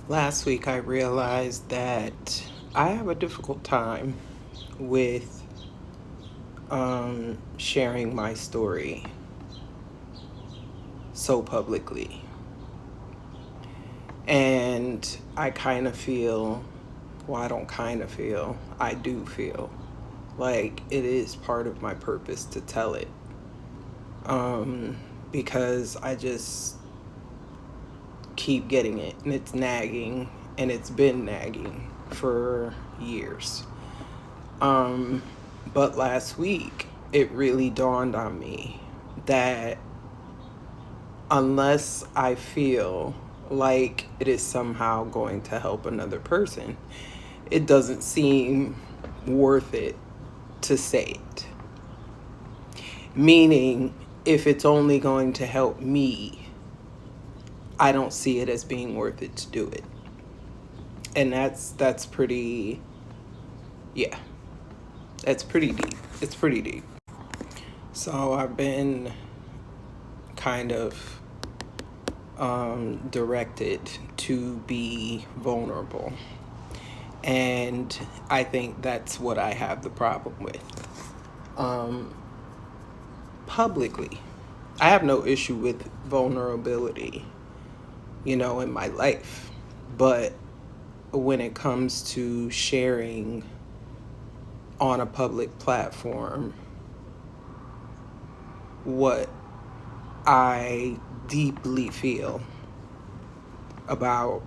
Last week, I realized that I have a difficult time with sharing my story so publicly. And I kind of feel, well, I don't kind of feel, I do feel like it is part of my purpose to tell it. Um, because I just keep getting it and it's nagging and it's been nagging for years. Um, but last week, it really dawned on me that unless I feel like it is somehow going to help another person, it doesn't seem worth it to say it. Meaning, if it's only going to help me, I don't see it as being worth it to do it. And that's pretty, yeah, that's pretty deep. It's pretty deep. So I've been kind of directed to be vulnerable. And I think that's what I have the problem with. Um, Publicly, I have no issue with vulnerability, in my life. But when it comes to sharing on a public platform what I deeply feel about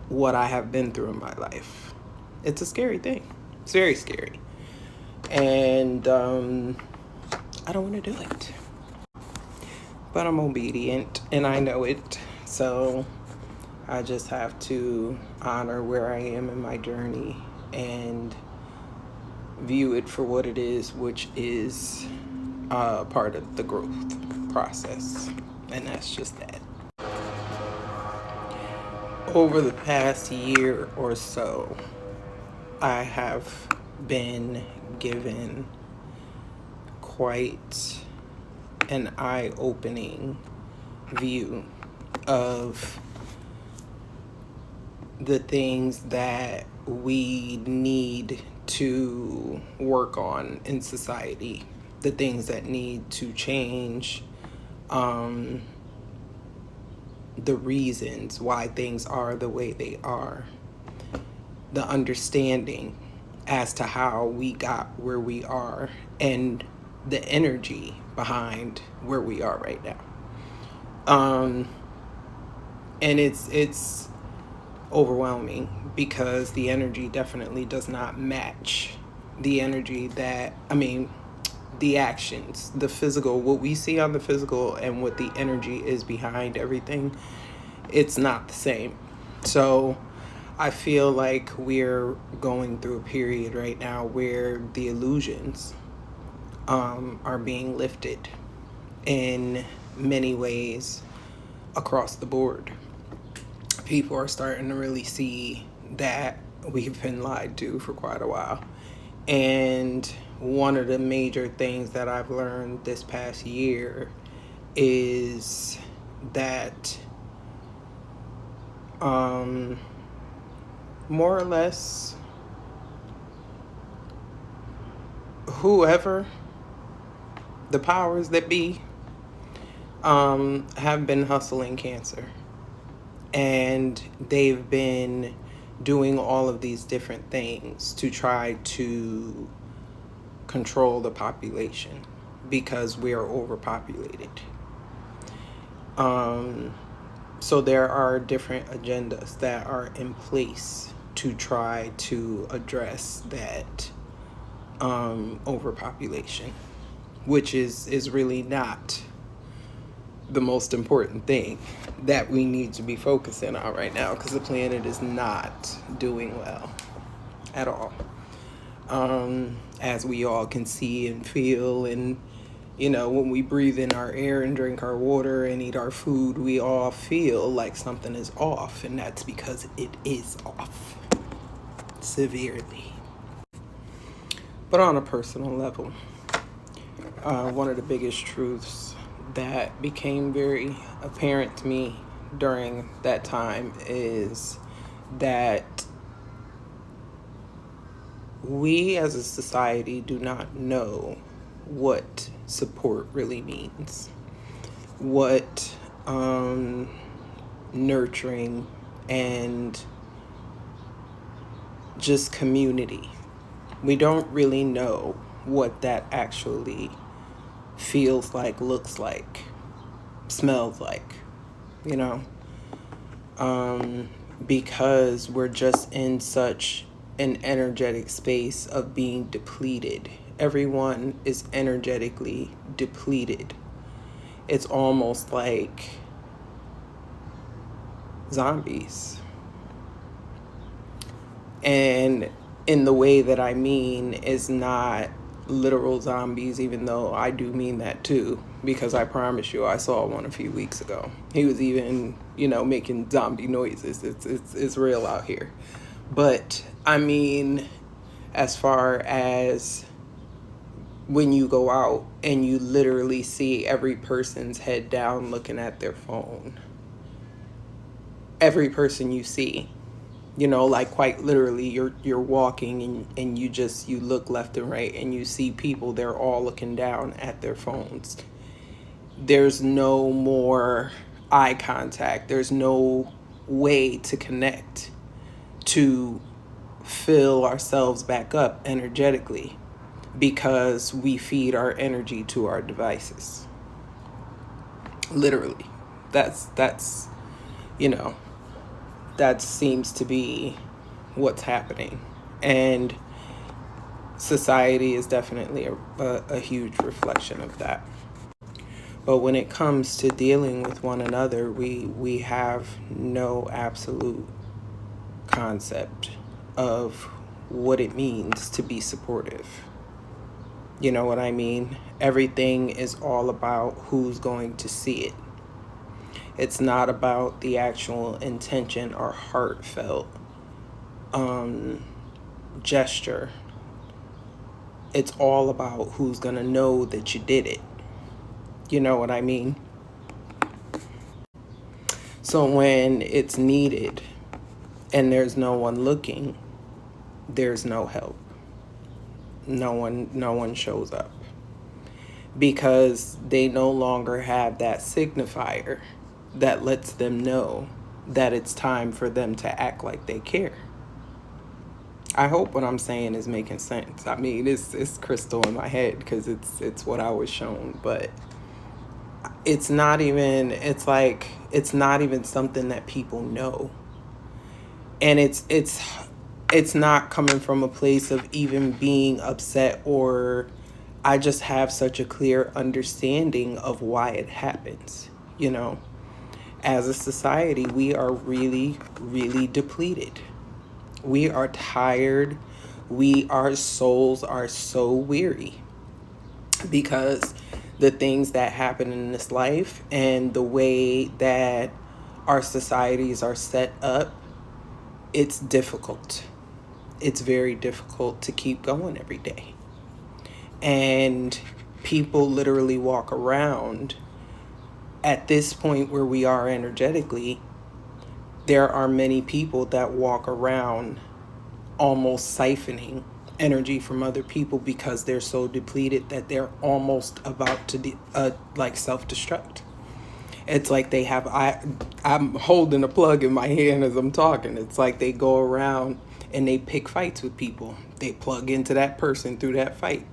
what I have been through in my life, it's a scary thing. It's very scary. And I don't want to do it. But I'm obedient and I know it. So I just have to honor where I am in my journey and view it for what it is, which is part of the growth process. And that's just that. Over the past year or so, I have been given quite an eye-opening view of the things that we need to work on in society, the things that need to change, the reasons why things are the way they are, the understanding as to how we got where we are, and the energy behind where we are right now. And it's overwhelming because the energy definitely does not match the energy the actions, the physical, what we see on the physical and what the energy is behind everything. It's not the same. So I feel like we're going through a period right now where the illusions are being lifted in many ways across the board. People are starting to really see that we've been lied to for quite a while. And one of the major things that I've learned this past year is that more or less whoever the powers that be have been hustling cancer, and they've been doing all of these different things to try to control the population because we are overpopulated. So there are different agendas that are in place to try to address that overpopulation, which is really not the most important thing that we need to be focusing on right now, because the planet is not doing well at all. As we all can see and feel, and when we breathe in our air and drink our water and eat our food, we all feel like something is off, and that's because it is off severely. But on a personal level, one of the biggest truths became very apparent to me during that time is that we as a society do not know what support really means, what nurturing and just community. We don't really know what that actually feels like, looks like, smells like, you know, because we're just in such an energetic space of being depleted. Everyone is energetically depleted. It's almost like zombies. And in the way that I mean is not literal zombies, even though I do mean that too, because I promise you I saw one a few weeks ago. He was even, making zombie noises. It's real out here. But I mean, as far as when you go out and you literally see every person's head down looking at their phone. Every person you see, like quite literally you're walking and you look left and right and you see people, they're all looking down at their phones. There's no more eye contact. There's no way to connect, to fill ourselves back up energetically, because we feed our energy to our devices. Literally. That's that seems to be what's happening. And society is definitely a huge reflection of that. But when it comes to dealing with one another, we have no absolute concept of what it means to be supportive. You know what I mean? Everything is all about who's going to see it. It's not about the actual intention or heartfelt gesture. It's all about who's going to know that you did it. You know what I mean? So when it's needed and there's no one looking, there's no help. No one shows up, because they no longer have that signifier that lets them know that it's time for them to act like they care. I hope what I'm saying is making sense. I mean, it's crystal in my head because it's what I was shown, but it's not even something that people know. And it's not coming from a place of even being upset, or I just have such a clear understanding of why it happens. As a society, we are really, really depleted. We are tired. Our souls are so weary, because the things that happen in this life and the way that our societies are set up, it's difficult. It's very difficult to keep going every day. And people literally walk around at this point where we are energetically. There are many people that walk around almost siphoning energy from other people because they're so depleted that they're almost about to self-destruct. It's like they have, I'm holding a plug in my hand as I'm talking. It's like they go around and they pick fights with people. They plug into that person through that fight.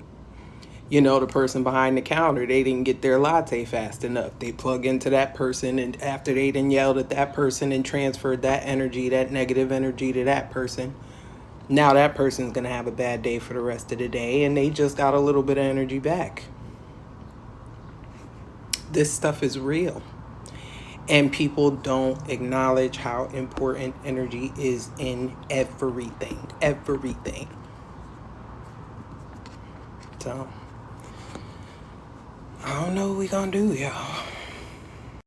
The person behind the counter, they didn't get their latte fast enough. They plug into that person, and after they done yelled at that person and transferred that energy, that negative energy, to that person, now that person's going to have a bad day for the rest of the day, and they just got a little bit of energy back. This stuff is real. And people don't acknowledge how important energy is in everything. Everything. So, I don't know what we gonna do, y'all.